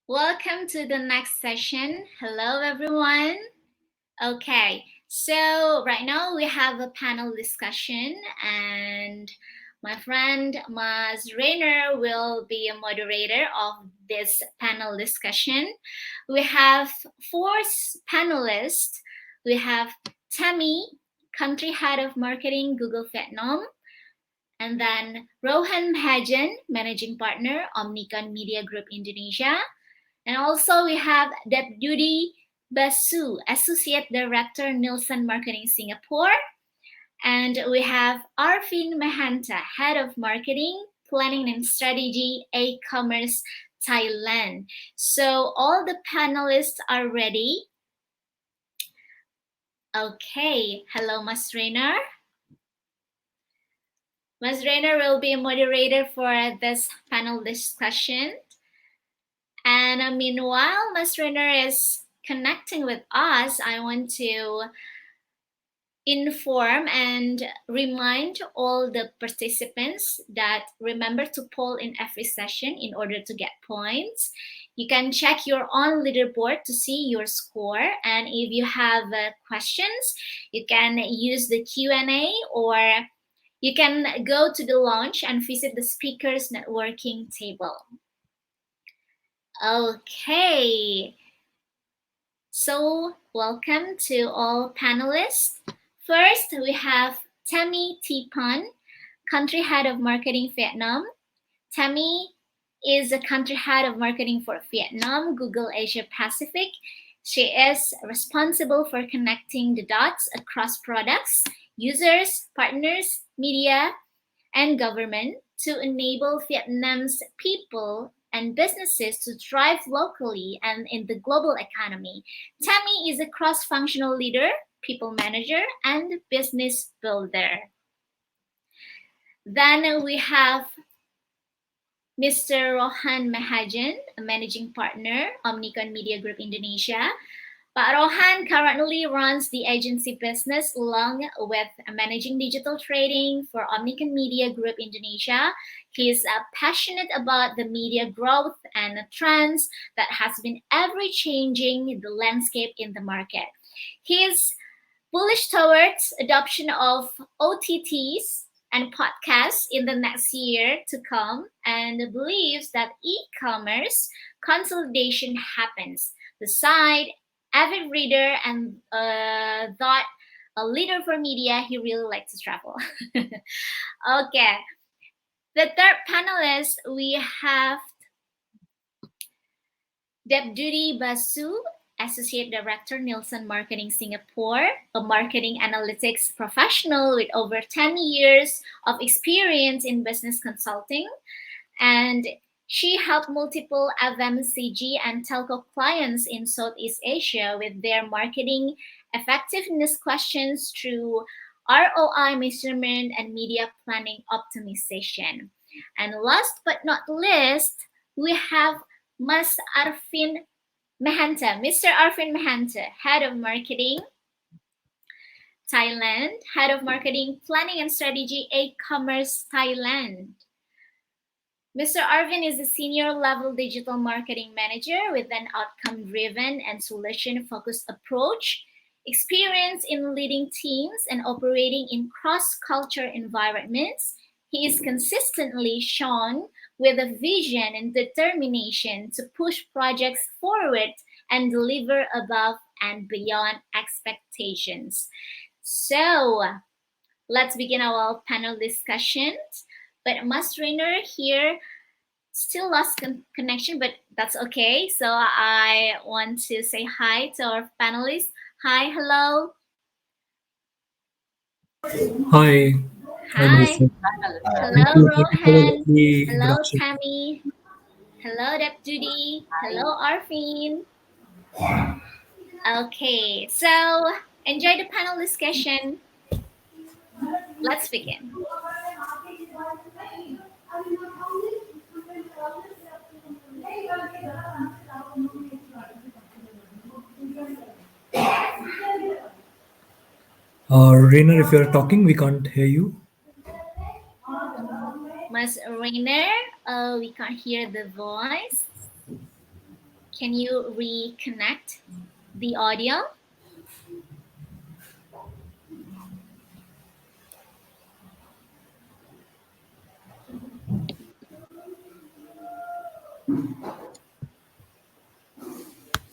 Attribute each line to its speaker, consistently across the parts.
Speaker 1: Welcome to the next session. Hello, everyone. Okay, so right now we have a panel discussion, and my friend Mas Rainer will be a moderator of this panel discussion. We have four panelists. We have Tammy, Country Head of Marketing, Google Vietnam, and then Rohan Mahajan, Managing Partner, Omnicon Media Group Indonesia. And also we have Debduti Basu, Associate Director, Nielsen Marketing Singapore. And we have Arvin Mahanta, Head of Marketing, Planning and Strategy, E-Commerce Thailand. So all the panelists are ready. Okay, hello, Mas Rainer. Mas Rainer will be a moderator for this panel discussion. And meanwhile, Mas Rainer is connecting with us. I want to inform and remind all the participants that remember to poll in every session in order to get points. You can check your own leaderboard to see your score, and if you have questions, you can use the Q&A, or you can go to the launch and visit the speakers networking table. Okay, so welcome to all panelists. First, we have Tammy T. Phan, Country Head of Marketing Vietnam. Tammy is the Country Head of Marketing for Vietnam, Google Asia Pacific. She is responsible for connecting the dots across products, users, partners, media, and government to enable Vietnam's people and businesses to thrive locally and in the global economy. Tammy is a cross-functional leader, people manager, and business builder. Then we have Mr. Rohan Mahajan, a managing partner, Omnicon Media Group Indonesia. Pak Rohan currently runs the agency business along with managing digital trading for Omnicon Media Group Indonesia. He's passionate about the media growth and trends that has been ever-changing the landscape in the market. He's bullish towards adoption of OTTs and podcasts in the next year to come, and believes that e-commerce consolidation happens. The side avid reader and thought a leader for media, he really likes to travel. Okay. The third panelist, we have Debduti Basu, Associate Director, Nielsen Marketing Singapore, a marketing analytics professional with over 10 years of experience in business consulting. And she helped multiple FMCG and telco clients in Southeast Asia with their marketing effectiveness questions through ROI measurement and media planning optimization. And last but not least, we have Mas Arvin Mahanta, Mr. Arvin Mahanta, Head of Marketing Thailand, Head of Marketing Planning and Strategy, E-Commerce Thailand. Mr. Arvin is a senior level digital marketing manager with an outcome-driven and solution-focused approach, experience in leading teams and operating in cross-culture environments. He is consistently shown with a vision and determination to push projects forward and deliver above and beyond expectations. So let's begin our panel discussions. But Mas Rainer here still lost connection, but that's okay. So I want to say hi to our panelists. Hi, hello.
Speaker 2: Hi.
Speaker 1: Hi. Hello, Rohan. Hello,
Speaker 2: Production.
Speaker 1: Tammy. Hello, Debduti. Hello, Arvin. Okay, so enjoy the panel discussion. Let's begin.
Speaker 2: Rainer, if you're talking, we can't hear you.
Speaker 1: Mas Rainer, we can't hear the voice. Can you reconnect the audio?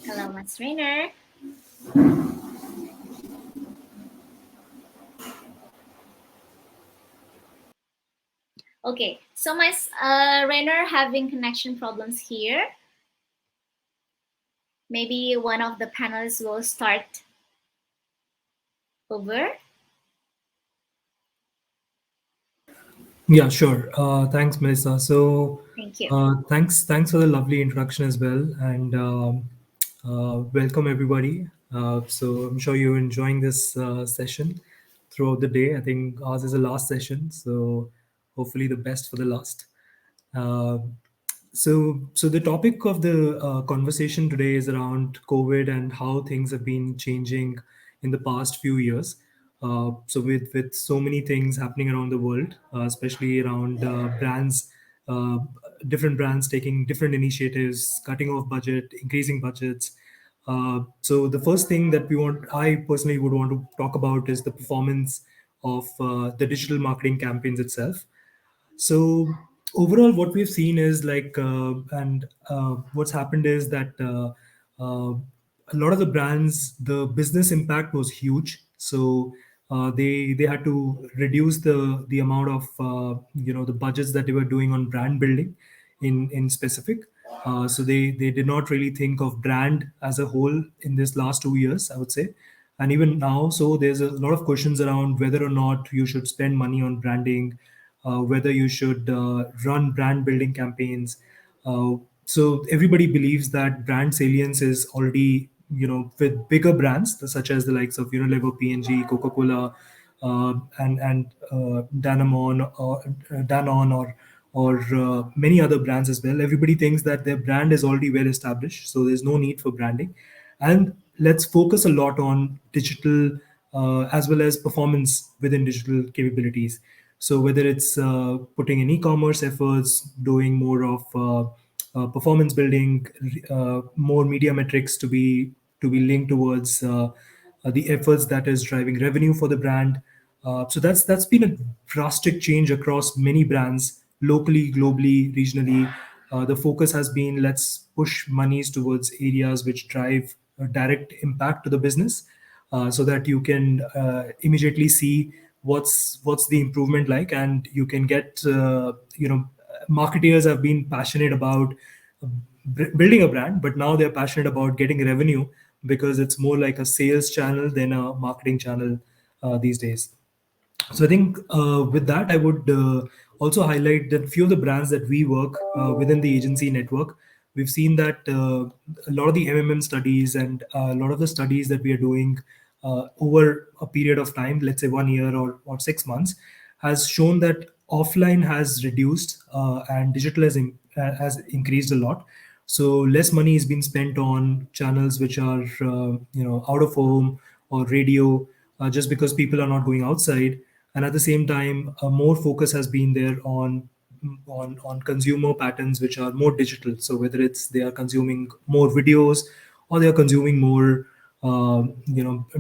Speaker 1: Hello, Ms. Rainer. Okay, so Ms. Rainer having connection problems here. Maybe one of the panelists will start over.
Speaker 2: Yeah, sure. Thanks, Melissa. So,
Speaker 1: Thank you.
Speaker 2: thanks for the lovely introduction as well, and welcome everybody. So, I'm sure you're enjoying this session throughout the day. I think ours is the last session, so hopefully the best for the last. Uh, so the topic of the conversation today is around COVID and how things have been changing in the past few years. So with so many things happening around the world, especially around brands, uh, different brands taking different initiatives, cutting off budget, increasing budgets. So the first thing that I personally would want to talk about is the performance of the digital marketing campaigns itself. So overall, what we've seen is and what's happened is that a lot of the brands, the business impact was huge. So they had to reduce the amount of the budgets that they were doing on brand building in specific. So they did not really think of brand as a whole in this last 2 years, I would say, and even now. So there's a lot of questions around whether or not you should spend money on branding, whether you should run brand building campaigns. So everybody believes that brand salience is already, with bigger brands such as the likes of Unilever, P&G, Coca-Cola, and Danone or many other brands as well. Everybody thinks that their brand is already well established, so there's no need for branding. And let's focus a lot on digital as well as performance within digital capabilities. So whether it's putting in e-commerce efforts, doing more of performance building, more media metrics to be linked towards the efforts that is driving revenue for the brand. So that's been a drastic change across many brands, locally, globally, regionally. The focus has been, let's push monies towards areas which drive a direct impact to the business, so that you can immediately see what's the improvement like, and you can get marketeers have been passionate about building a brand, but now they're passionate about getting revenue because it's more like a sales channel than a marketing channel these days. So I think with that, I would also highlight that few of the brands that we work within the agency network, we've seen that a lot of the MMM studies and a lot of the studies that we are doing over a period of time, let's say 1 year or 6 months, has shown that offline has reduced and digital has increased a lot. So less money is being spent on channels which are out of home or radio, just because people are not going outside. And at the same time, more focus has been there on consumer patterns which are more digital. So whether it's they are consuming more videos or they are consuming more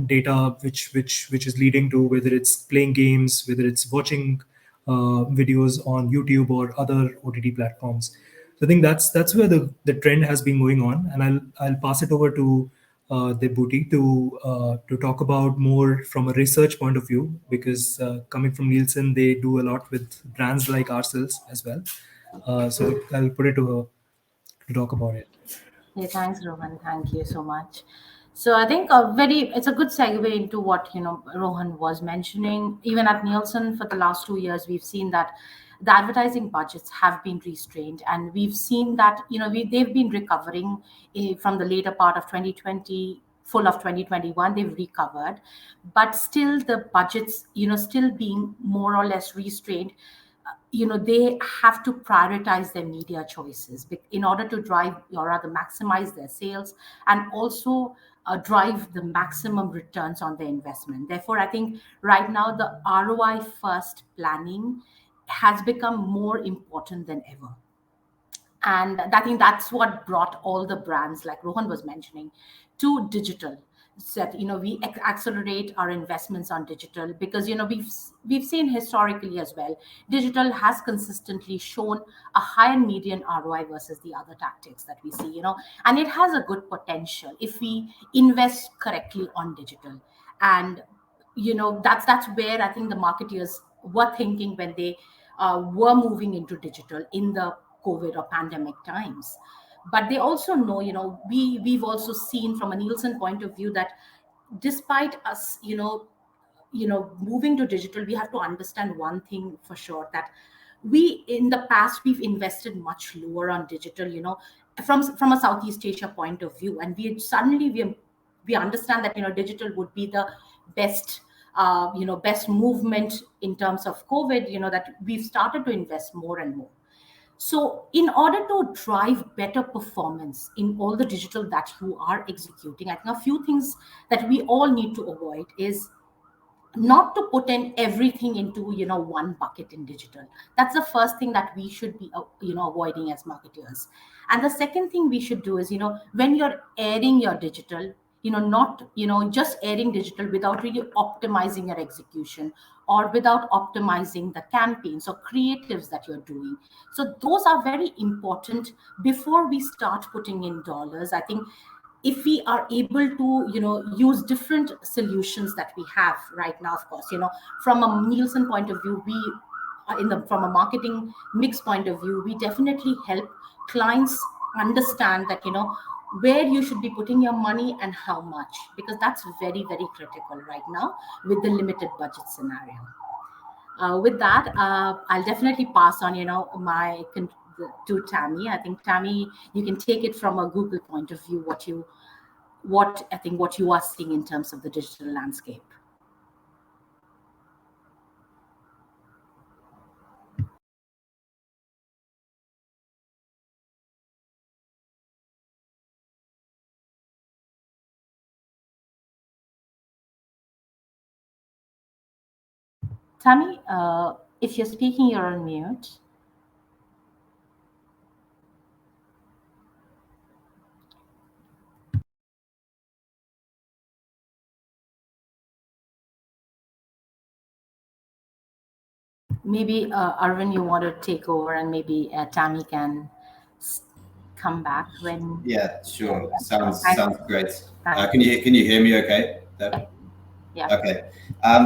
Speaker 2: data which is leading to whether it's playing games, whether it's watching videos on YouTube or other OTT platforms. So I think that's where the trend has been going on, and I'll pass it over to Debduti to talk about more from a research point of view, because coming from Nielsen, they do a lot with brands like ourselves as well. So I'll put it to her to talk about it.
Speaker 3: Hey, thanks, Rohan. Thank you so much. So I think it's a good segue into what Rohan was mentioning. Even at Nielsen, for the last 2 years, we've seen that the advertising budgets have been restrained, and we've seen that they've been recovering from the later part of 2020, full of 2021. They've recovered, but still the budgets, still being more or less restrained. They have to prioritize their media choices in order to drive or rather maximize their sales, and also drive the maximum returns on their investment. Therefore, I think right now the ROI first planning has become more important than ever. And I think that's what brought all the brands, like Rohan was mentioning, to digital. So that, we accelerate our investments on digital, because we've seen historically as well, digital has consistently shown a higher median ROI versus the other tactics that we see, and it has a good potential if we invest correctly on digital. And that's where I think the marketeers were thinking when they were moving into digital in the COVID or pandemic times. But they also know, we've also seen from a Nielsen point of view that despite us, moving to digital, we have to understand one thing for sure, that we in the past we've invested much lower on digital, from a Southeast Asia point of view, and we understand that digital would be the best best movement in terms of COVID, that we've started to invest more and more. So, in order to drive better performance in all the digital that you are executing, I think a few things that we all need to avoid is not to put in everything into one bucket in digital. That's the first thing that we should be avoiding as marketers. And the second thing we should do is, when you're airing your digital, not just airing digital without really optimizing your execution, or without optimizing the campaigns or creatives that you're doing. So those are very important before we start putting in dollars. I think if we are able to use different solutions that we have right now, of course, from a Nielsen point of view, we from a marketing mix point of view, we definitely help clients understand that where you should be putting your money and how much, because that's very, very critical right now with the limited budget scenario. With that, I'll definitely pass on, to Tammy. I think Tammy, you can take it from a Google point of view, what you are seeing in terms of the digital landscape. Tammy, if you're speaking, you're on mute. Maybe Arvin, you want to take over, and maybe Tammy can come back when.
Speaker 4: Yeah, sure. Sounds
Speaker 3: Thank-
Speaker 4: sounds great.
Speaker 3: thank
Speaker 4: Can you hear me okay? Deb?
Speaker 3: Yeah.
Speaker 4: Okay.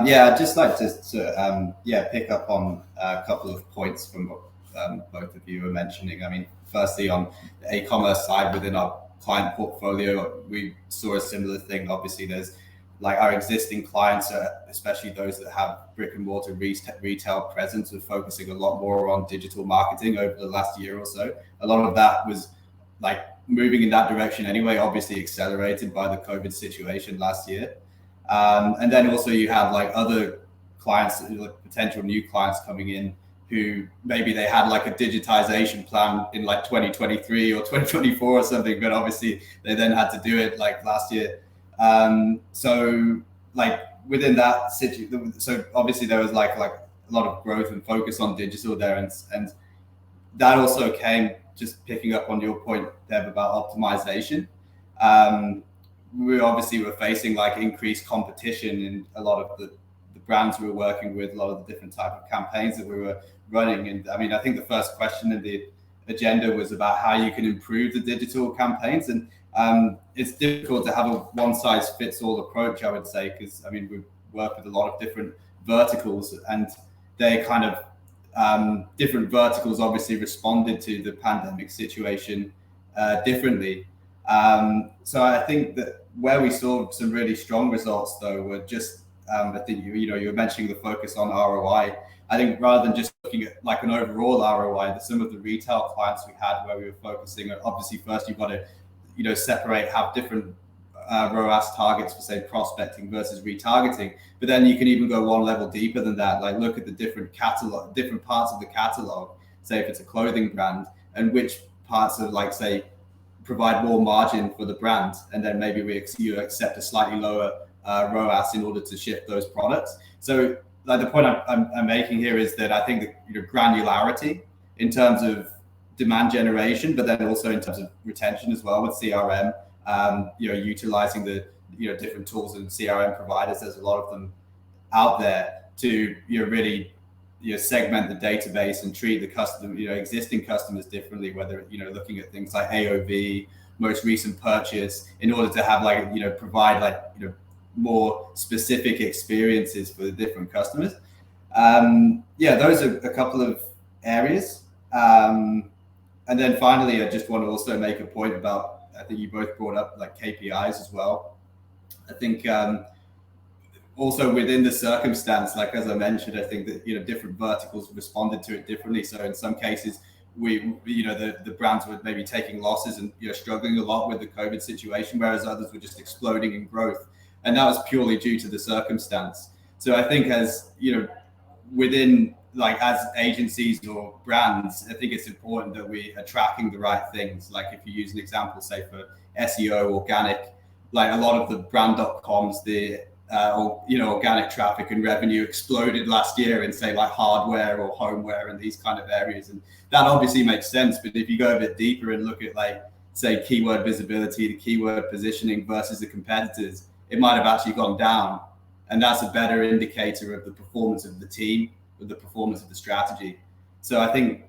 Speaker 4: Yeah, I'd just like to pick up on a couple of points from what both of you were mentioning. I mean, firstly, on the e-commerce side within our client portfolio, we saw a similar thing. Obviously, there's like our existing clients, especially those that have brick and mortar retail presence, are focusing a lot more on digital marketing over the last year or so. A lot of that was like moving in that direction anyway, obviously accelerated by the COVID situation last year. And then also you have like other clients, like potential new clients coming in, who maybe they had like a digitization plan in like 2023 or 2024 or something, but obviously they then had to do it like last year. So like within that situation, so obviously there was like a lot of growth and focus on digital there, and that also came, just picking up on your point, Deb, about optimization. We obviously were facing like increased competition in a lot of the brands we were working with, a lot of the different type of campaigns that we were running. And I mean, I think the first question in the agenda was about how you can improve the digital campaigns. And it's difficult to have a one size fits all approach, I would say, because I mean, we work with a lot of different verticals, and they kind of different verticals obviously responded to the pandemic situation differently. So I think that where we saw some really strong results, though, were just I think you were mentioning the focus on ROI. I think rather than just looking at like an overall ROI, some of the retail clients we had where we were focusing on, obviously first you've got to separate, have different ROAS targets for say prospecting versus retargeting, but then you can even go one level deeper than that, like look at the different parts of the catalog, say if it's a clothing brand, and which parts of like say provide more margin for the brand, and then maybe you accept a slightly lower ROAS in order to shift those products. So like the point I'm making here is that I think the granularity in terms of demand generation, but then also in terms of retention as well with CRM. Utilizing the different tools and CRM providers. There's a lot of them out there to really segment the database and treat the customer, existing customers differently. Whether looking at things like AOV, most recent purchase, in order to have provide more specific experiences for the different customers. Those are a couple of areas. And then finally, I just want to also make a point about, I think you both brought up KPIs as well. I think also within the circumstance, as I mentioned, I think that different verticals responded to it differently. So in some cases, the brands were maybe taking losses and struggling a lot with the COVID situation, whereas others were just exploding in growth, and that was purely due to the circumstance. So I think as within as agencies or brands, I think it's important that we are tracking the right things. If you use an example, say for SEO, organic, a lot of the brand.coms, the organic traffic and revenue exploded last year in say hardware or homeware and these kind of areas, and that obviously makes sense. But if you go a bit deeper and look at say keyword visibility, the keyword positioning versus the competitors, it might have actually gone down, and that's a better indicator of the performance of the team, of the performance of the strategy. So I think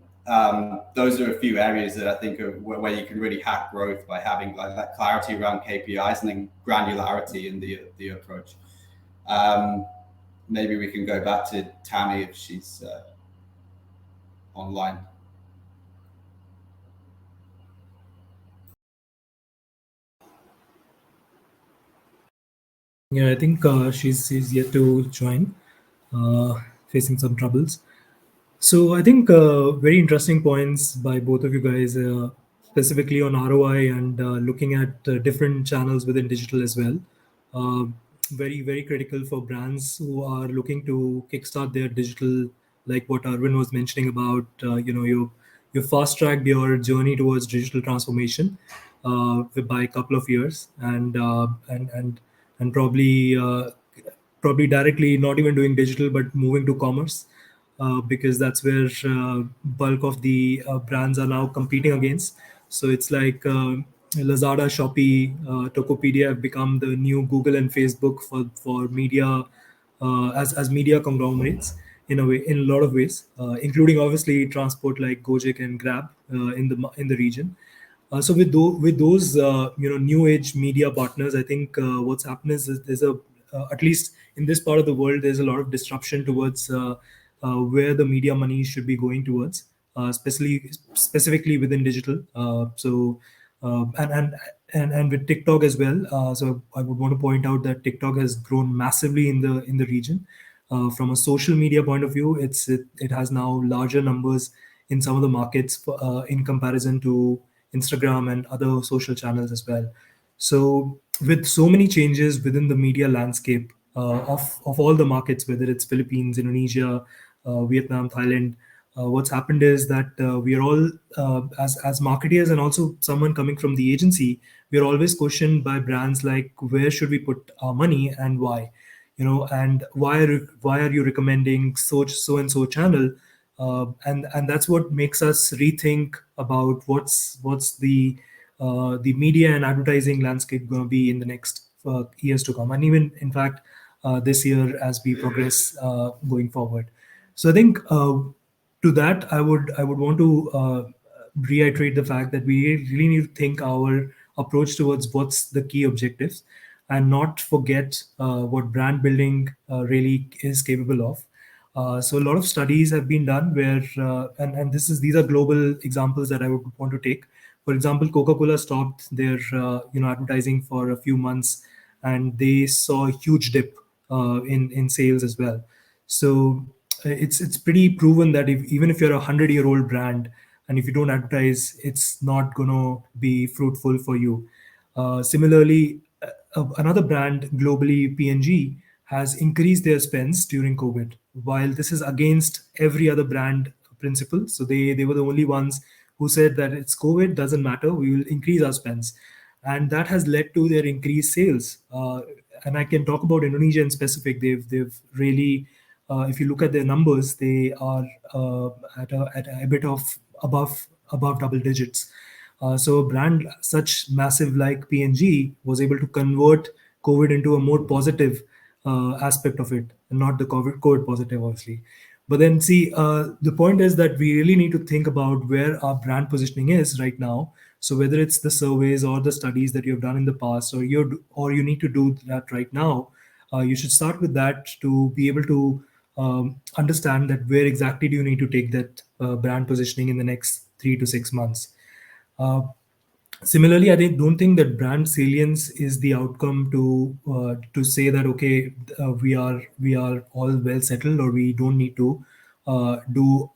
Speaker 4: those are a few areas that I think are where you can really hack growth by having that clarity around KPIs and then granularity in the approach. Maybe we can go back to Tammy if she's online.
Speaker 2: Yeah, I think she's yet to join, facing some troubles. So I think very interesting points by both of you guys, specifically on ROI and looking at different channels within digital as well. Very, very critical for brands who are looking to kickstart their digital, like what Arvin was mentioning about, you fast tracked your journey towards digital transformation by a couple of years, and probably directly not even doing digital but moving to commerce, because that's where bulk of the brands are now competing against. So it's like Lazada, Shopee, Tokopedia have become the new Google and Facebook for media, as media conglomerates in a lot of ways, including obviously transport like Gojek and Grab in the region. So with those new age media partners, I think what's happened is there's a at least in this part of the world, there's a lot of disruption towards where the media money should be going towards, specifically within digital. And with TikTok as well. So I would want to point out that TikTok has grown massively in the region. From a social media point of view, it has now larger numbers in some of the markets in comparison to Instagram and other social channels as well. So with so many changes within the media landscape of all the markets, whether it's Philippines, Indonesia, Vietnam, Thailand, what's happened is that we are all, as marketeers and also someone coming from the agency, we are always questioned by brands like, where should we put our money and why? And why are you recommending so and so channel? And that's what makes us rethink about what's the media and advertising landscape going to be in the next years to come, and even in fact this year as we progress going forward. So I think to that I would want to reiterate the fact that we really need to think our approach towards what's the key objectives, and not forget what brand building really is capable of. So a lot of studies have been done where, and these are global examples that I would want to take. For example, Coca-Cola stopped their advertising for a few months, and they saw a huge dip in sales as well. So it's pretty proven that even if you're a 100-year-old brand, and if you don't advertise, it's not going to be fruitful for you. Similarly, another brand globally, P&G, has increased their spends during COVID, while this is against every other brand principle. So they were the only ones who said that it's COVID, doesn't matter, we will increase our spends. And that has led to their increased sales. And I can talk about Indonesia in specific. They've really, if you look at their numbers, they are at a bit of above above double digits. So a brand such massive like P&G was able to convert COVID into a more positive aspect of it, and not the COVID positive, obviously. But then, see, the point is that we really need to think about where our brand positioning is right now. So whether it's the surveys or the studies that you've done in the past, or you need to do that right now, you should start with that to be able to understand that where exactly do you need to take that brand positioning in the next 3 to 6 months. Uh, Similarly, don't think that brand salience is the outcome to say that okay, we are all well settled, or we don't need to do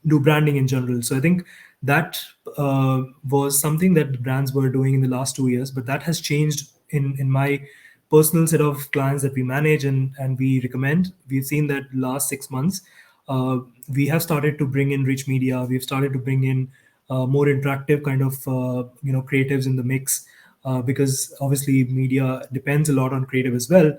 Speaker 2: do branding in general. So I think that was something that the brands were doing in the last 2 years, but that has changed in my personal set of clients that we manage and we recommend. We've seen that last 6 months, uh, we have started to bring in rich media. We've started to bring in more interactive kind of creatives in the mix, because obviously media depends a lot on creative as well.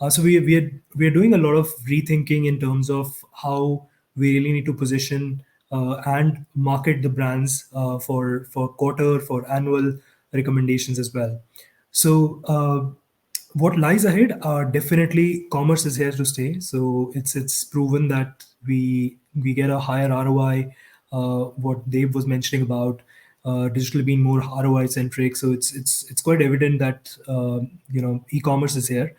Speaker 2: So we are doing a lot of rethinking in terms of how we really need to position and market the brands for quarter, for annual recommendations as well. So what lies ahead are definitely commerce is here to stay. So it's proven that we get a higher ROI. What Dave was mentioning about digital being more ROI centric. So it's quite evident that e-commerce is here.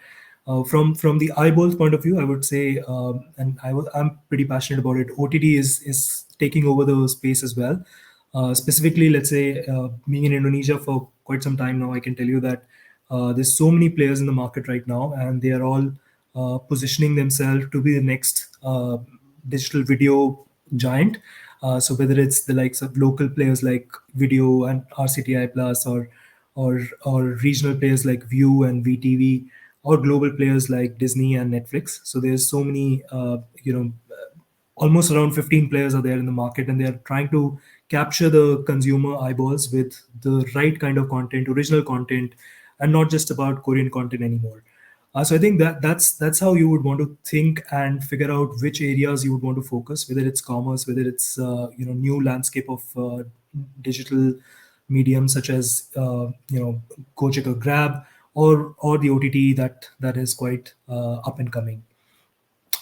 Speaker 2: From the eyeballs point of view, I would say, I'm pretty passionate about it. OTT is taking over the space as well. Specifically, let's say, being in Indonesia for quite some time now, I can tell you that there's so many players in the market right now, and they are all positioning themselves to be the next digital video giant. So whether it's the likes of local players like Video and RCTI Plus, or regional players like View and VTV, or global players like Disney and Netflix. So there's so many, almost around 15 players are there in the market, and they are trying to capture the consumer eyeballs with the right kind of content, original content, and not just about Korean content anymore. So I think that's how you would want to think and figure out which areas you would want to focus, whether it's commerce, whether it's new landscape of digital mediums such as Gojek or Grab, or the OTT that is quite up and coming.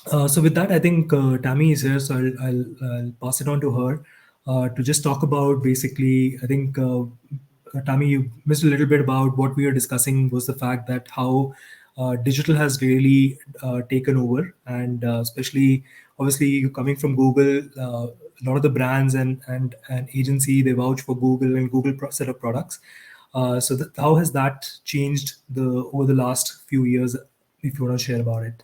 Speaker 2: So with that, I think Tammy is here, so I'll pass it on to her to just talk about basically. I think Tammy, you missed a little bit about what we were discussing was the fact that how digital has really taken over, and especially obviously you coming from Google, a lot of the brands and agency, they vouch for Google and Google set of products. So how has that changed over the last few years? If you want to share about it.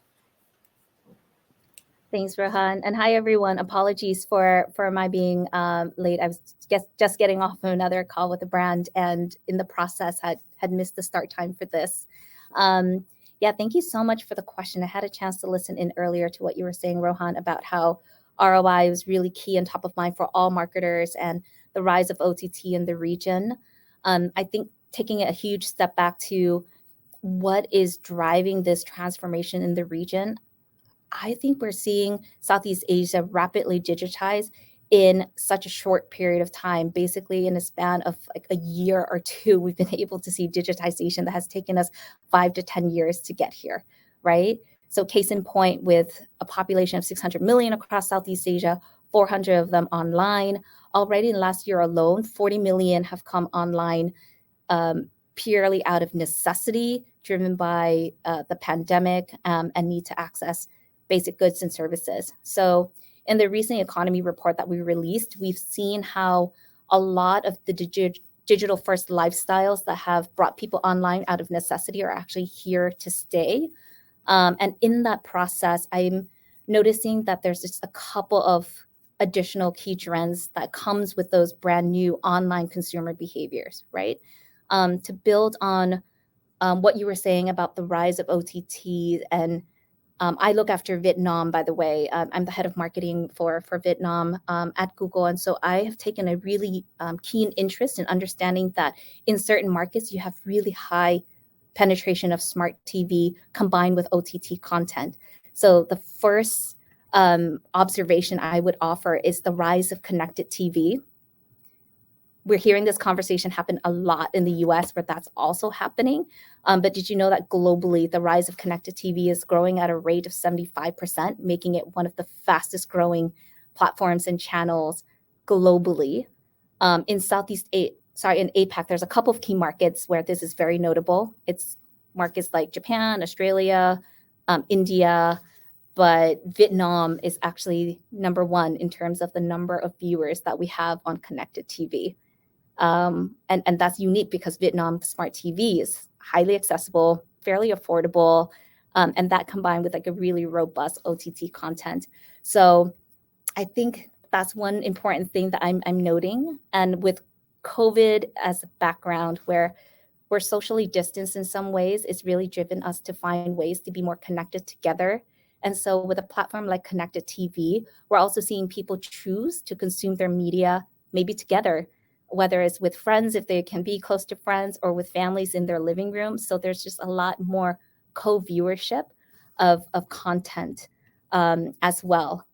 Speaker 5: Thanks, Rohan. And hi, everyone. Apologies for my being late. I was just getting off of another call with a brand, and in the process had missed the start time for this. Yeah, thank you so much for the question. I had a chance to listen in earlier to what you were saying, Rohan, about how ROI was really key and top of mind for all marketers and the rise of OTT in the region. I think taking a huge step back to what is driving this transformation in the region, I think we're seeing Southeast Asia rapidly digitize in such a short period of time. Basically, in a span of like a year or two, we've been able to see digitization that has taken us 5 to 10 years to get here, right? So case in point, with a population of 600 million across Southeast Asia, 400 of them online. Already in last year alone, 40 million have come online purely out of necessity, driven by the pandemic and need to access basic goods and services. So in the recent economy report that we released, we've seen how a lot of the digital first lifestyles that have brought people online out of necessity are actually here to stay. And in that process, I'm noticing that there's just a couple of additional key trends that comes with those brand new online consumer behaviors, right? To build on what you were saying about the rise of OTT, and I look after Vietnam, by the way. I'm the head of marketing for Vietnam at Google. And so I have taken a really keen interest in understanding that in certain markets, you have really high penetration of smart TV combined with OTT content. So the first observation I would offer is the rise of connected TV. We're hearing this conversation happen a lot in the US, where that's also happening. But did you know that globally, the rise of connected TV is growing at a rate of 75%, making it one of the fastest growing platforms and channels globally? In in APAC, there's a couple of key markets where this is very notable. It's markets like Japan, Australia, India, but Vietnam is actually number one in terms of the number of viewers that we have on connected TV. And that's unique because Vietnam smart TV is highly accessible, fairly affordable, and that combined with like a really robust OTT content. So I think that's one important thing that I'm noting. And with COVID as a background, where we're socially distanced in some ways, it's really driven us to find ways to be more connected together. And so with a platform like Connected TV, we're also seeing people choose to consume their media maybe together, whether it's with friends, if they can be close to friends, or with families in their living room. So there's just a lot more co-viewership of content as well,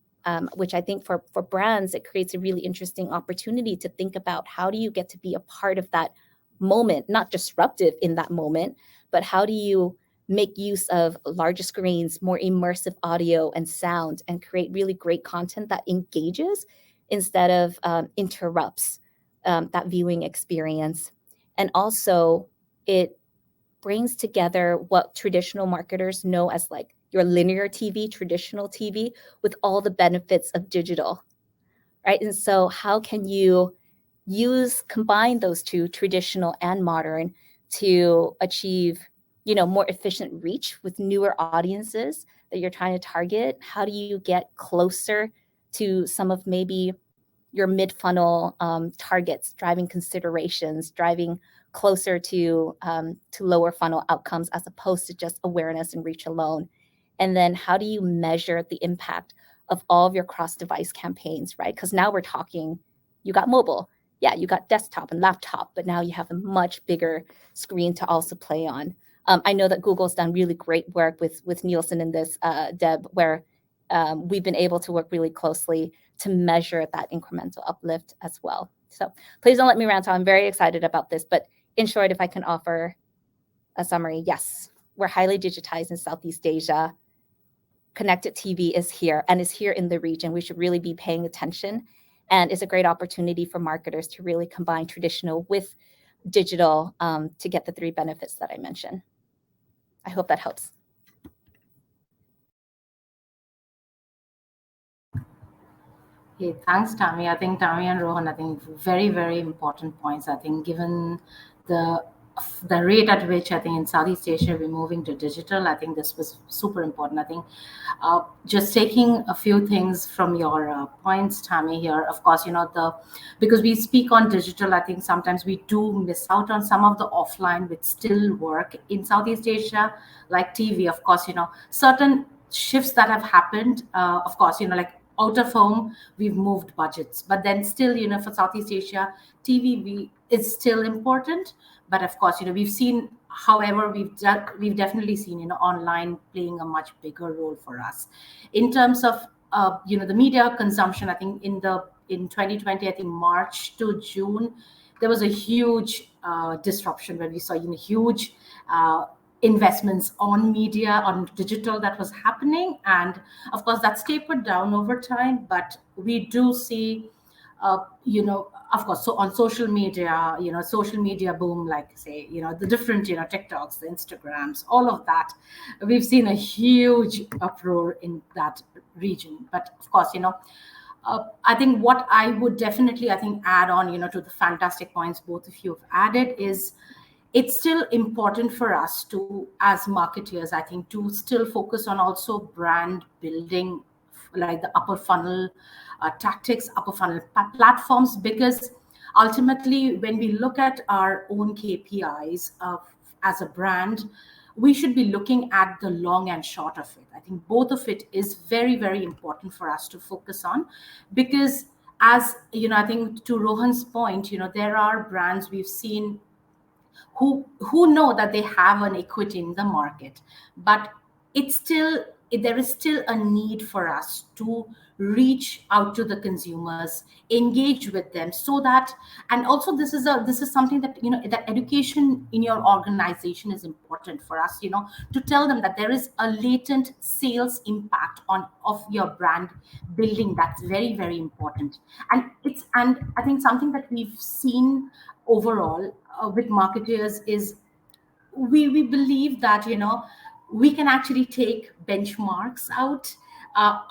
Speaker 5: which I think for brands, it creates a really interesting opportunity to think about how do you get to be a part of that moment, not disruptive in that moment, but how do you make use of larger screens, more immersive audio and sound, and create really great content that engages instead of interrupts that viewing experience. And also it brings together what traditional marketers know as like your linear TV, traditional TV, with all the benefits of digital, right? And so how can you combine those two, traditional and modern, to achieve, more efficient reach with newer audiences that you're trying to target? How do you get closer to some of maybe your mid-funnel targets, driving considerations, driving closer to lower funnel outcomes as opposed to just awareness and reach alone? And then how do you measure the impact of all of your cross-device campaigns, right? Because now we're talking, you got mobile, yeah, you got desktop and laptop, but now you have a much bigger screen to also play on. I know that Google's done really great work with Nielsen in this, Deb, where we've been able to work really closely to measure that incremental uplift as well. So please don't let me rant on. I'm very excited about this. But in short, if I can offer a summary, yes, we're highly digitized in Southeast Asia. Connected TV is here and is here in the region. We should really be paying attention. And it's a great opportunity for marketers to really combine traditional with digital to get the three benefits that I mentioned. I hope that helps.
Speaker 3: Okay, thanks, Tammy. I think Tammy and Rohan, I think very, very important points. I think given the rate at which I think in Southeast Asia we're moving to digital, I think this was super important. I think just taking a few things from your points, Tammy, here, of course, because we speak on digital, I think sometimes we do miss out on some of the offline which still work in Southeast Asia, like TV, of course, certain shifts that have happened, of course, like out of home, we've moved budgets, but then still, for Southeast Asia, TV is still important. But of course, we've seen, however, we've definitely seen, online playing a much bigger role for us in terms of, the media consumption. I think in 2020, I think March to June, there was a huge disruption where we saw, huge investments on media, on digital that was happening. And of course, that's tapered down over time. But we do see, of course, so on social media, social media boom, like say, the different, TikToks, the Instagrams, all of that, we've seen a huge uproar in that region. But of course, I think what I would definitely, add on, to the fantastic points both of you have added is, it's still important for us to, as marketeers, I think, to still focus on also brand building, like the upper funnel tactics, upper funnel platforms, because ultimately, when we look at our own KPIs as a brand, we should be looking at the long and short of it. I think both of it is very, very important for us to focus on, because as, I think to Rohan's point, there are brands we've seen who know that they have an equity in the market, but it's still there is still a need for us to reach out to the consumers, engage with them, so that, and also this is something that, that education in your organization is important for us, to tell them that there is a latent sales impact of your brand building. That's very, very important. And I think something that we've seen overall with marketers is we believe that, we can actually take benchmarks out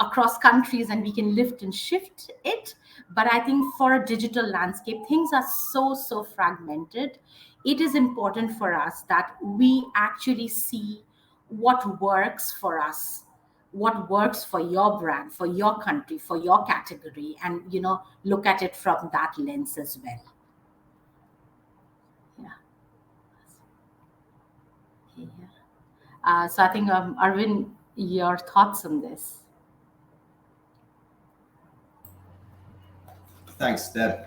Speaker 3: across countries, and we can lift and shift it. But I think for a digital landscape, things are so fragmented. It is important for us that we actually see what works for us, what works for your brand, for your country, for your category, and look at it from that lens as well. So I think, Arvin, your thoughts on this?
Speaker 4: Thanks, Deb.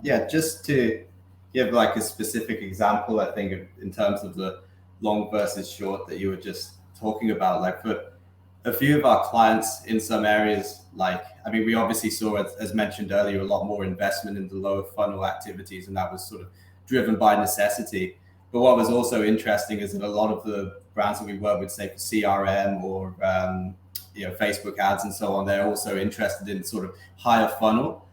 Speaker 4: Yeah, just to give like a specific example, I think in terms of the long versus short that you were just talking about, like for a few of our clients in some areas, we obviously saw, as mentioned earlier, a lot more investment in the lower funnel activities, and that was sort of driven by necessity. But what was also interesting is that a lot of the brands that we work with, say for CRM or Facebook ads and so on, they're also interested in sort of higher funnel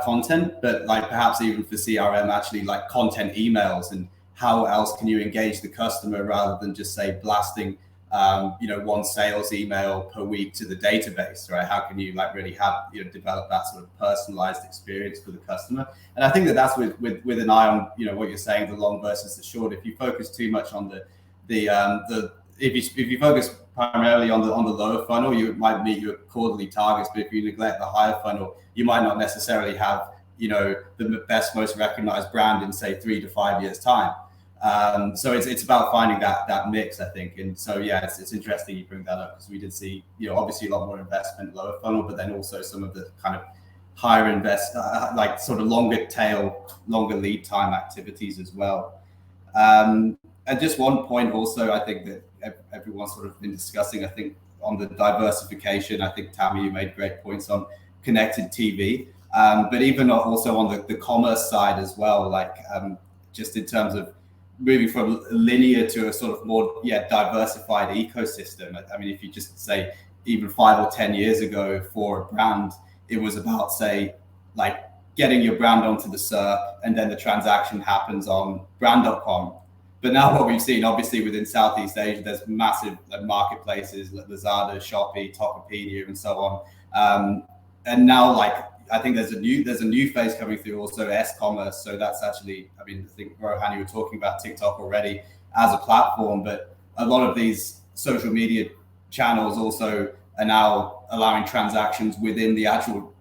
Speaker 4: content, but like perhaps even for CRM, actually like content emails, and how else can you engage the customer rather than just say blasting one sales email per week to the database, right? How can you like really have develop that sort of personalized experience for the customer? And I think that that's with an eye on what you're saying, the long versus the short. If you focus too much on if you focus primarily on the lower funnel, you might meet your quarterly targets, but if you neglect the higher funnel, you might not necessarily have the best, most recognized brand in say 3 to 5 years time. So it's about finding that mix, I think. And so, yeah, it's interesting you bring that up, because we did see, obviously a lot more investment lower funnel, but then also some of the kind of higher like sort of longer tail, longer lead time activities as well. And just one point also, I think that everyone's sort of been discussing, I think on the diversification, I think Tammy, you made great points on connected TV, but even also on the commerce side as well, like just in terms of moving from linear to a sort of more diversified ecosystem. I mean, if you just say even 5 or 10 years ago for a brand, it was about say like getting your brand onto the SERP, and then the transaction happens on brand.com. But now what we've seen, obviously within Southeast Asia, there's massive marketplaces like Lazada, Shopee, Tokopedia, and so on. And now, like, I think there's a new phase coming through, also S-commerce. So that's actually, I think Rohan, you were talking about TikTok already as a platform, but a lot of these social media channels also are now allowing transactions within the actual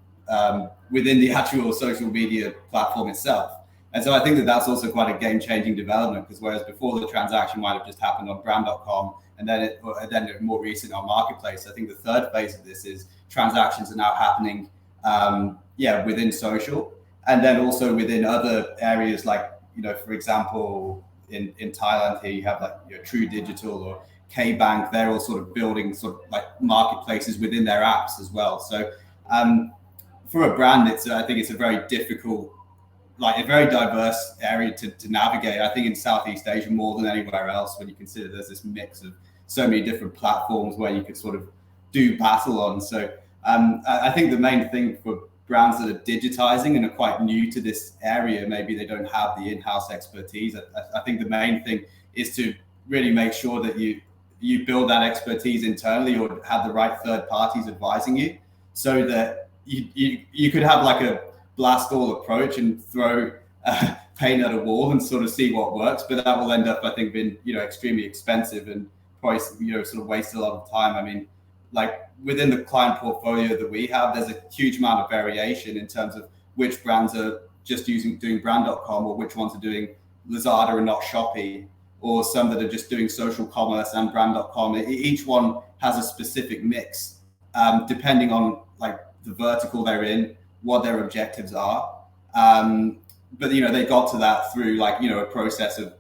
Speaker 4: social media platform itself. And so I think that that's also quite a game-changing development, because whereas before the transaction might have just happened on brand.com and then more recent on marketplace, I think the third phase of this is transactions are now happening within social, and then also within other areas like, for example, in Thailand here you have like True Digital or K-Bank. They're all sort of building sort of like marketplaces within their apps as well. So for a brand, I think it's a very difficult, like a very diverse area to navigate. I think in Southeast Asia more than anywhere else, when you consider there's this mix of so many different platforms where you could sort of do battle on. So I think the main thing for brands that are digitizing and are quite new to this area, maybe they don't have the in-house expertise. I think the main thing is to really make sure that you build that expertise internally, or have the right third parties advising you, so that you could have like a blast all approach and throw paint at a wall and sort of see what works, but that will end up, I think, being extremely expensive and probably sort of waste a lot of time. I mean, like within the client portfolio that we have, there's a huge amount of variation in terms of which brands are just doing brand.com, or which ones are doing Lazada and not Shopee, or some that are just doing social commerce and brand.com. Each one has a specific mix, depending on like the vertical they're in, what their objectives are. But they got to that through like a process of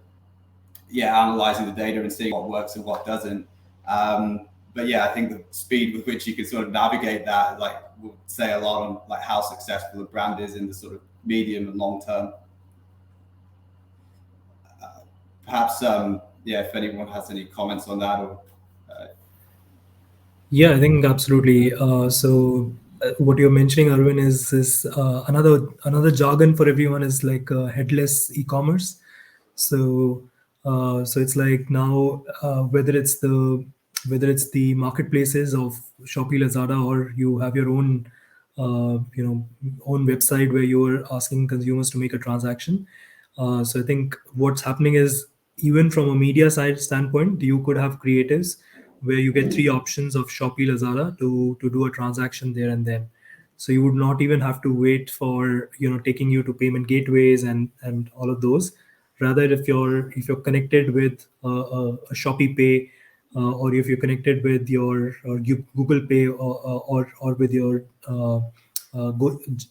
Speaker 4: analyzing the data and seeing what works and what doesn't. but yeah, I think the speed with which you can sort of navigate that, like, will say a lot on like how successful a brand is in the sort of medium and long term. Perhaps, yeah, if anyone has any comments on that, or
Speaker 2: Yeah, I think absolutely. What you're mentioning, Arvin, is another jargon for everyone is like headless e-commerce. So it's like now whether it's the marketplaces of Shopee, Lazada, or you have your own own website where you're asking consumers to make a transaction. So I think what's happening is, even from a media side standpoint, you could have creatives where you get three options of Shopee, Lazada to do a transaction there and then. So you would not even have to wait for taking you to payment gateways and all of those. Rather, if you're connected with a Shopee Pay, or if you're connected with your Google Pay, or with your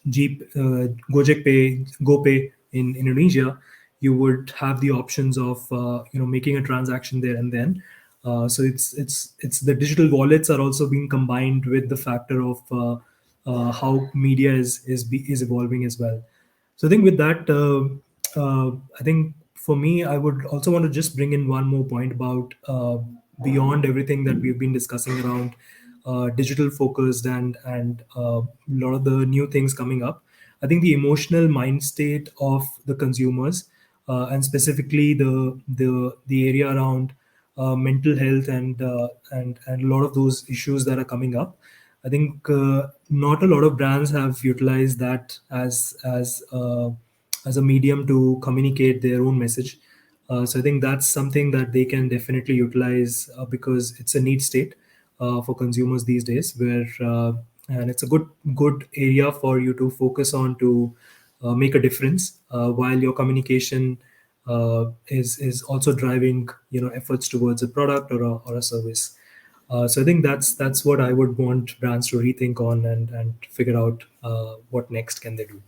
Speaker 2: Jeep, Gojek Pay, GoPay in Indonesia, you would have the options of making a transaction there and then. So it's the digital wallets are also being combined with the factor of how media is evolving as well. So I think with that, I think for me, I would also want to just bring in one more point about beyond everything that we've been discussing around digital focused and a lot of the new things coming up. I think the emotional mind state of the consumers, and specifically the area around mental health and a lot of those issues that are coming up. I think not a lot of brands have utilized that as a medium to communicate their own message. So I think that's something that they can definitely utilize, because it's a need state for consumers these days, where and it's a good area for you to focus on to make a difference, while your communication is also driving efforts towards a product or a service. So I think that's what I would want brands to rethink on and figure out what next can they do.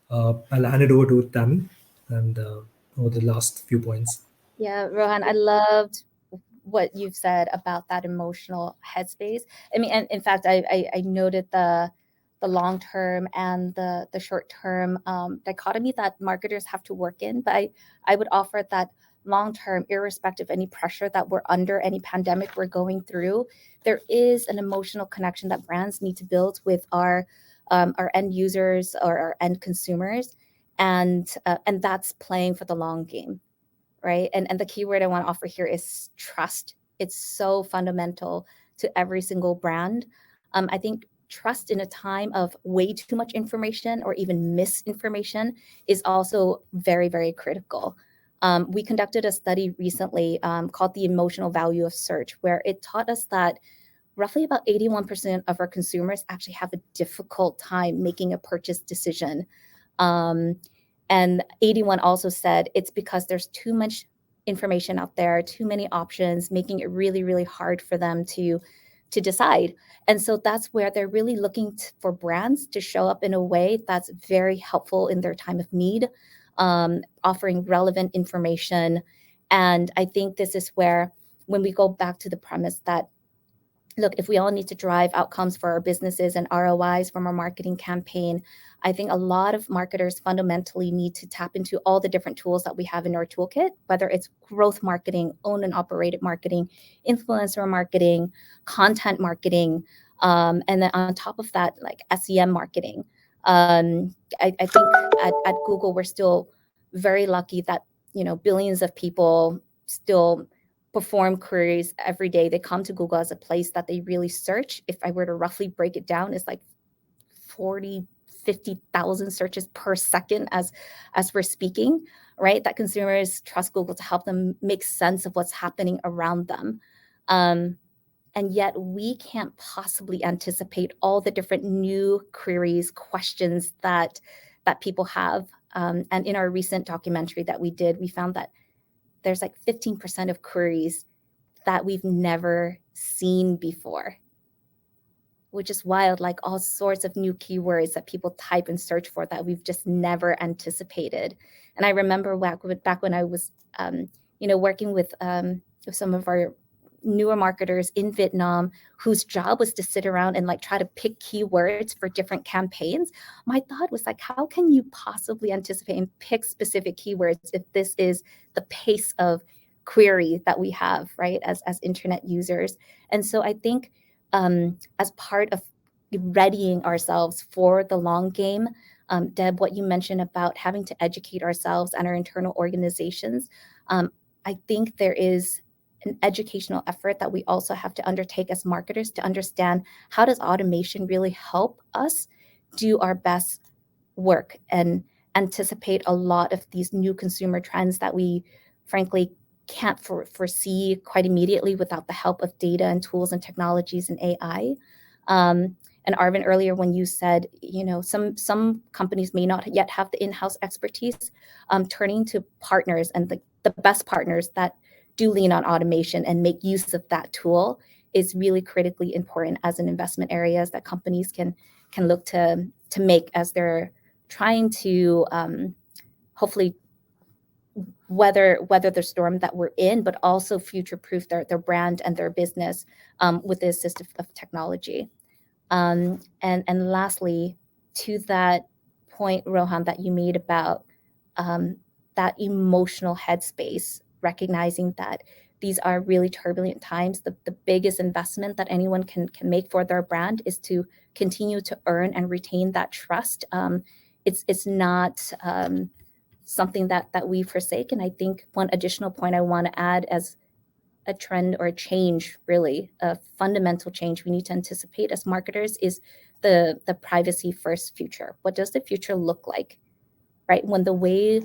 Speaker 2: I'll hand it over to Tammy and over the last few points.
Speaker 5: Yeah, Rohan, I loved what you've said about that emotional headspace. I mean, and in fact, I noted the long term and the short term dichotomy that marketers have to work in. But I would offer that long term, irrespective of any pressure that we're under, any pandemic we're going through, there is an emotional connection that brands need to build with our end users or our end consumers, and that's playing for the long game, right? And the key word I want to offer here is trust. It's so fundamental to every single brand. I think trust in a time of way too much information or even misinformation is also very, very critical. We conducted a study recently called The Emotional Value of Search, where it taught us that roughly about 81% of our consumers actually have a difficult time making a purchase decision. And 81 also said it's because there's too much information out there, too many options, making it really, really hard for them to decide. And so that's where they're really looking for brands to show up in a way that's very helpful in their time of need, offering relevant information. And I think this is where, when we go back to the premise that, look, if we all need to drive outcomes for our businesses and ROIs from our marketing campaign, I think a lot of marketers fundamentally need to tap into all the different tools that we have in our toolkit, whether it's growth marketing, owned and operated marketing, influencer marketing, content marketing, and then on top of that, like SEM marketing. I think at Google, we're still very lucky that, billions of people still perform queries every day. They come to Google as a place that they really search. If I were to roughly break it down, it's like 50,000 searches per second as we're speaking, right? That consumers trust Google to help them make sense of what's happening around them. And yet we can't possibly anticipate all the different new queries, questions that people have. And in our recent documentary that we did, we found that there's like 15% of queries that we've never seen before, which is wild, like all sorts of new keywords that people type and search for that we've just never anticipated. And I remember back when I was, working with some of our, newer marketers in Vietnam whose job was to sit around and like try to pick keywords for different campaigns. My thought was like, how can you possibly anticipate and pick specific keywords if this is the pace of query that we have, right, as internet users? And so I think as part of readying ourselves for the long game, Deb, what you mentioned about having to educate ourselves and our internal organizations, I think there is an educational effort that we also have to undertake as marketers to understand how does automation really help us do our best work and anticipate a lot of these new consumer trends that we frankly can't foresee quite immediately without the help of data and tools and technologies and AI. And Arvin, earlier when you said, some companies may not yet have the in-house expertise, turning to partners and the best partners that do lean on automation and make use of that tool is really critically important as an investment areas that companies can look to make as they're trying to hopefully weather the storm that we're in, but also future-proof their brand and their business with the assistance of technology. And lastly, to that point, Rohan, that you made about that emotional headspace, recognizing that these are really turbulent times. The biggest investment that anyone can make for their brand is to continue to earn and retain that trust. It's not something that we forsake. And I think one additional point I want to add as a trend or a change, really, a fundamental change we need to anticipate as marketers is the privacy first future. What does the future look like, right? When the way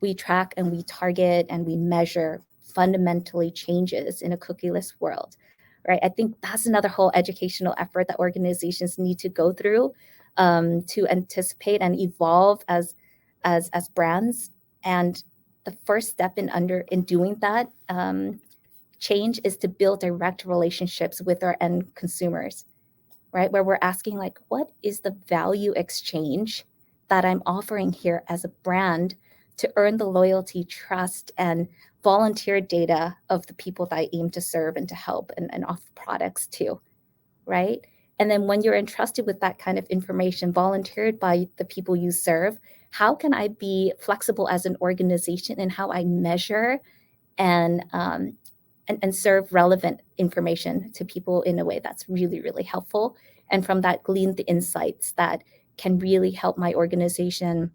Speaker 5: we track and we target and we measure fundamentally changes in a cookieless world, right? I think that's another whole educational effort that organizations need to go through to anticipate and evolve as brands. And the first step in doing that change is to build direct relationships with our end consumers, right? Where we're asking like, what is the value exchange that I'm offering here as a brand to earn the loyalty, trust, and volunteer data of the people that I aim to serve and to help and offer products to, right? And then when you're entrusted with that kind of information volunteered by the people you serve, how can I be flexible as an organization in how I measure and serve relevant information to people in a way that's really, really helpful? And from that, glean the insights that can really help my organization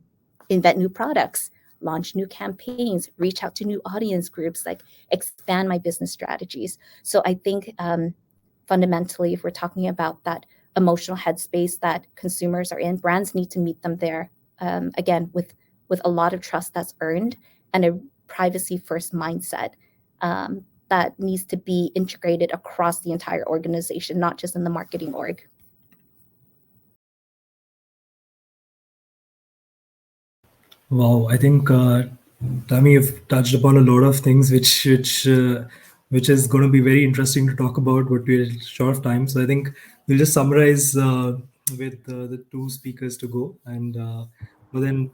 Speaker 5: invent new products, launch new campaigns, reach out to new audience groups, like expand my business strategies. So I think fundamentally, if we're talking about that emotional headspace that consumers are in, brands need to meet them there, again, with a lot of trust that's earned and a privacy first mindset that needs to be integrated across the entire organization, not just in the marketing org.
Speaker 2: Wow, I think Tammy, you've touched upon a lot of things which is going to be very interesting to talk about, but we're short of time. So I think we'll just summarize with the two speakers to go. And but then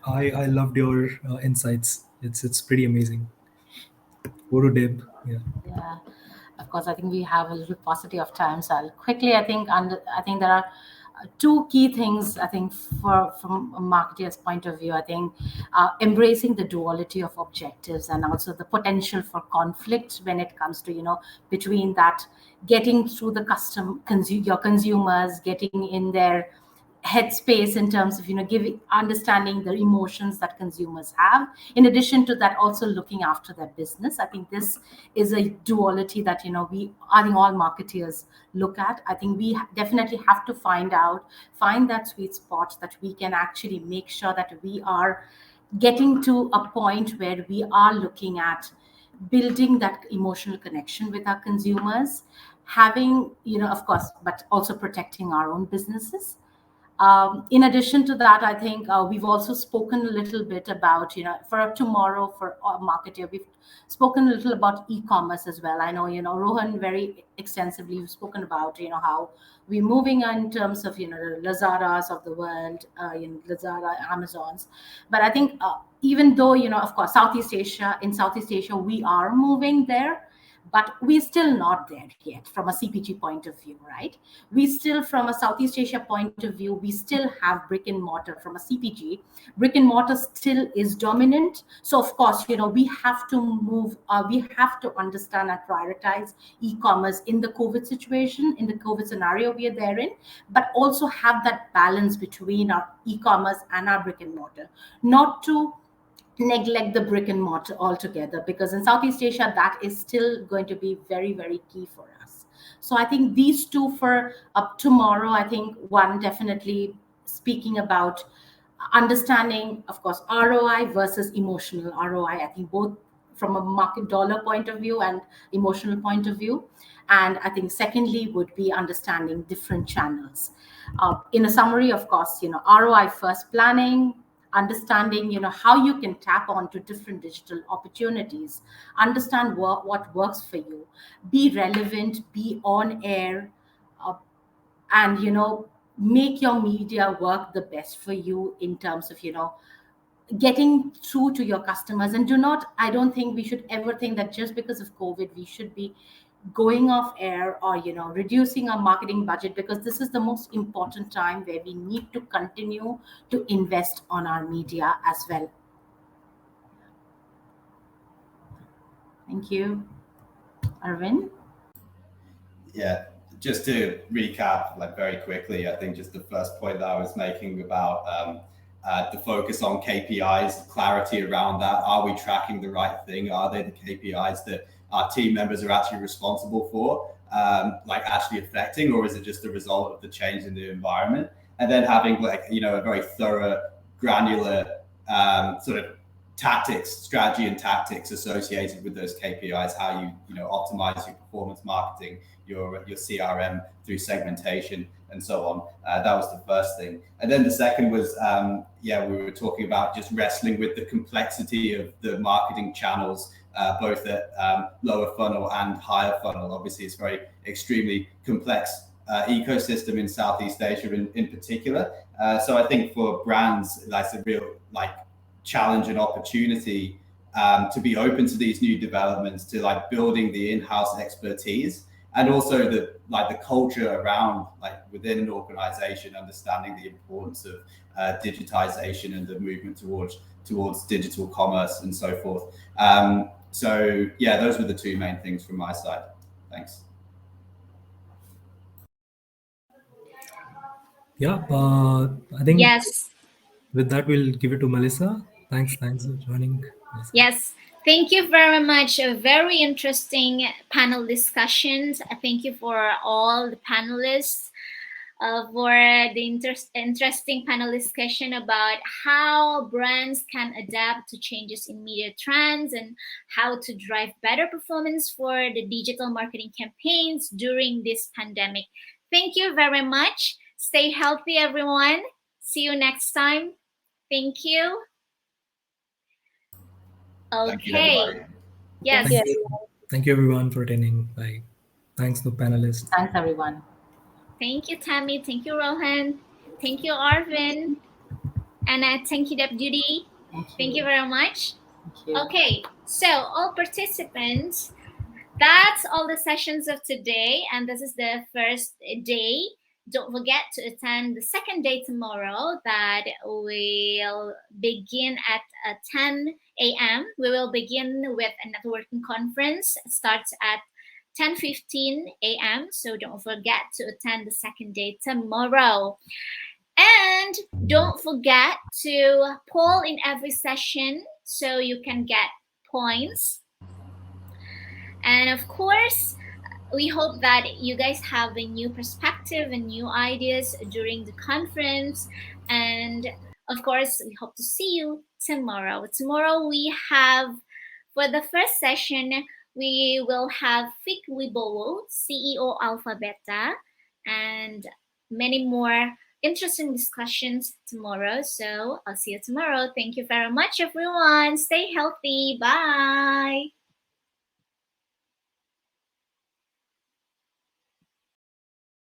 Speaker 2: I loved your insights. It's pretty amazing. Go to Deb. Yeah.
Speaker 3: Yeah, of course. I think we have a little paucity of time, so I'll quickly. I think there are two key things. I think from a marketer's point of view, I think embracing the duality of objectives and also the potential for conflict when it comes to between that getting through the your consumers, getting in their headspace in terms of understanding the emotions that consumers have, in addition to that also looking after their business. I think this is a duality that I think all marketeers look at. I think we definitely have to find that sweet spot that we can actually make sure that we are getting to a point where we are looking at building that emotional connection with our consumers, having of course, but also protecting our own businesses. In addition to that, I think we've also spoken a little bit about, for tomorrow, for a marketer, we've spoken a little about e-commerce as well. I know, Rohan, very extensively, you've spoken about, how we're moving in terms of, the Lazaras of the world, Lazada, Amazons. But I think even though, of course, in Southeast Asia, we are moving there. But we're still not there yet from a CPG point of view, right? We still, from a Southeast Asia point of view, we still have brick and mortar. From a CPG, brick and mortar still is dominant. So of course, we have to move, we have to understand and prioritize e-commerce in the COVID situation, in the COVID scenario we are there in, but also have that balance between our e-commerce and our brick and mortar, not to neglect the brick and mortar altogether, because in Southeast Asia that is still going to be very, very key for us. So I think these two for up tomorrow, I think one definitely speaking about understanding, of course, ROI versus emotional ROI. I think both from a market dollar point of view and emotional point of view. And I think secondly would be understanding different channels. In a summary, of course, ROI first planning, understanding how you can tap onto different digital opportunities, understand what works for you, be relevant, be on air, and make your media work the best for you in terms of getting through to your customers. And I don't think we should ever think that just because of COVID we should be going off air or reducing our marketing budget, because this is the most important time where we need to continue to invest on our media as well. Thank you. Arvin?
Speaker 4: Yeah, just to recap very quickly, I think just the first point that I was making about the focus on KPIs, clarity around that. Are we tracking the right thing? Are they the KPIs that our team members are actually responsible for, actually affecting, or is it just a result of the change in the environment? And then having a very thorough, granular sort of strategy and tactics associated with those KPIs, how you optimize your performance marketing, your CRM through segmentation and so on. That was the first thing. And then the second was, we were talking about just wrestling with the complexity of the marketing channels, both at lower funnel and higher funnel. Obviously, it's very extremely complex ecosystem in Southeast Asia in particular. So I think for brands, that's a real challenge and opportunity to be open to these new developments, to building the in-house expertise, and also the culture around within an organization, understanding the importance of digitization and the movement towards digital commerce and so forth. So yeah, those were the two main things from my side. Thanks.
Speaker 2: Yeah, I think
Speaker 1: Yes.
Speaker 2: with that we'll give it to Melissa. Thanks for joining, Melissa.
Speaker 1: Yes. Thank you very much. A very interesting panel discussions. Thank you for all the panelists for the interesting panel discussion about how brands can adapt to changes in media trends and how to drive better performance for the digital marketing campaigns during this pandemic. Thank you very much. Stay healthy, everyone. See you next time. Thank you. Okay. Yes.
Speaker 2: Thank you everyone for attending. Bye. Thanks to the panelists.
Speaker 3: Thanks everyone.
Speaker 1: Thank you, Tammy. Thank you, Rohan. Thank you, Arvin. And thank you, Debduti. Thank you very much.
Speaker 3: Thank you.
Speaker 1: Okay, so all participants, that's all the sessions of today. And this is the first day. Don't forget to attend the second day tomorrow that will begin at 10 a.m. We will begin with a networking conference. It starts at 10:15 a.m. So don't forget to attend the second day tomorrow. And don't forget to poll in every session so you can get points. And of course, we hope that you guys have a new perspective and new ideas during the conference. And of course, we hope to see you tomorrow. Tomorrow we have, for the first session, we will have Fik Wibowo, CEO Alpha Beta, and many more interesting discussions tomorrow. So I'll see you tomorrow. Thank you very much, everyone. Stay healthy. Bye.